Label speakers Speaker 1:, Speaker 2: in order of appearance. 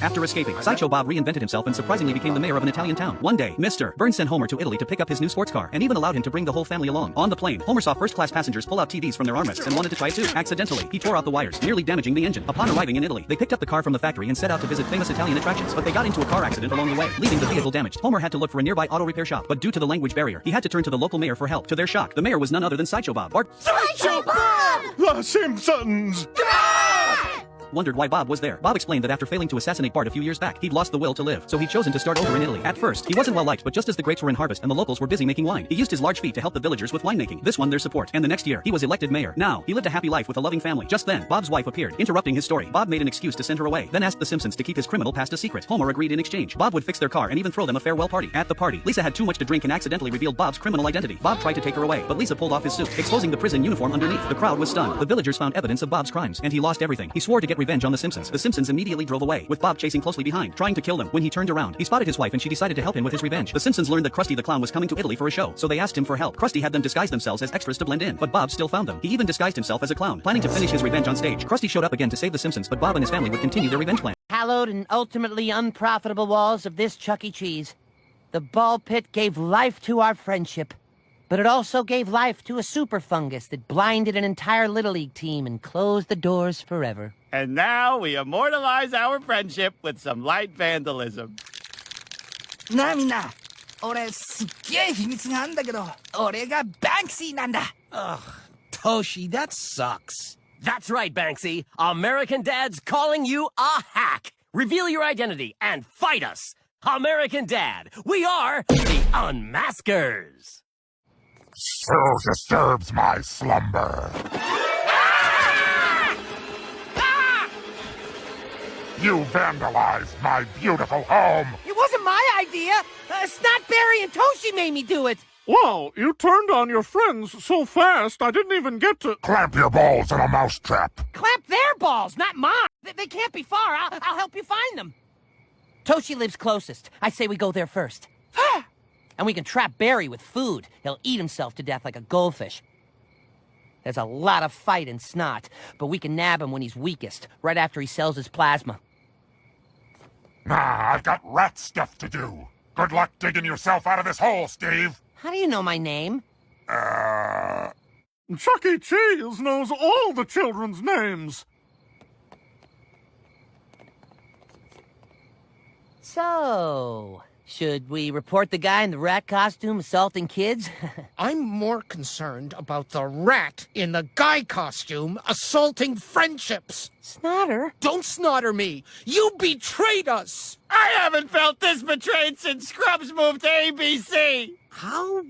Speaker 1: After escaping, Sideshow Bob reinvented himself and surprisingly became the mayor of an Italian town. One day, Mr. Burns sent Homer to Italy to pick up his new sports car, and even allowed him to bring the whole family along. On the plane, Homer saw first-class passengers pull out TVs from their armrests and wanted to try it too. Accidentally, he tore out the wires, nearly damaging the engine. Upon arriving in Italy, they picked up the car from the factory and set out to visit famous Italian attractions, but they got into a car accident along the way, leaving the vehicle damaged. Homer had to look for a nearby auto repair shop, but due to the language barrier, he had to turn to the local mayor for help. To their shock, the mayor was none other than Sideshow Bob, or
Speaker 2: Sideshow Bob!
Speaker 3: The Simpsons!
Speaker 1: wondered why Bob was there. Bob explained that after failing to assassinate Bart a few years back, he'd lost the will to live, so he'd chosen to start over in Italy. At first, he wasn't well liked, but just as the grapes were in harvest and the locals were busy making wine, he used his large feet to help the villagers with winemaking. This won their support, and the next year, he was elected mayor. Now, he lived a happy life with a loving family. Just then, Bob's wife appeared, interrupting his story. Bob made an excuse to send her away, then asked the Simpsons to keep his criminal past a secret. Homer agreed in exchange. Bob would fix their car and even throw them a farewell party. At the party, Lisa had too much to drink and accidentally revealed Bob's criminal identity. Bob tried to take her away, but Lisa pulled off his suit, exposing the prison uniform underneath. The crowd was stunned. The villagers found evidence of Bob's crimes, and he lost everything. He swore to get revenge on the Simpsons. The Simpsons immediately drove away, with Bob chasing closely behind, trying to kill them. When he turned around, he spotted his wife and she decided to help him with his revenge. The Simpsons learned that Krusty the Clown was coming to Italy for a show, so they asked him for help. Krusty had them disguise themselves as extras to blend in, but Bob still found them. He even disguised himself as a clown, planning to finish his revenge on stage. Krusty showed up again to save the Simpsons, but Bob and his family would continue their revenge plan.
Speaker 2: Hallowed and ultimately unprofitable walls of this Chuck E. Cheese, the ball pit gave life to our friendship, but it also gave life to a super fungus that blinded an entire Little League team and closed the doors forever.
Speaker 4: And now we immortalize our friendship with some light vandalism.
Speaker 5: なあみんな、俺すっげえ秘密があんだけど、俺がバンクシーなんだ。
Speaker 6: Ugh, Toshi, that sucks.
Speaker 7: That's right, Banksy. American Dad's calling you a hack. Reveal your identity and fight us. American Dad, we are the Unmaskers.
Speaker 3: So disturbs my slumber. You vandalized my beautiful home.
Speaker 2: It wasn't my idea. Snot, Barry, and Toshi made me do it.
Speaker 3: Wow, you turned on your friends so fast I didn't even get to clamp your balls in a mousetrap.
Speaker 2: Clamp their balls, not mine. They can't be far. I'll help you find them. Toshi lives closest. I say we go there first. And we can trap Barry with food. He'll eat himself to death like a goldfish. There's a lot of fight in Snot, but we can nab him when he's weakest, right after he sells his plasma.
Speaker 3: Nah, I've got rat stuff to do. Good luck digging yourself out of this hole, Steve.
Speaker 2: How do you know my name?
Speaker 3: Chuck E. Cheese knows all the children's names.
Speaker 2: So, should we report the guy in the rat costume assaulting kids?
Speaker 6: I'm more concerned about the rat in the guy costume assaulting friendships.
Speaker 2: Snotter?
Speaker 6: Don't snotter me. You betrayed us.
Speaker 4: I haven't felt this betrayed since Scrubs moved to ABC.
Speaker 6: How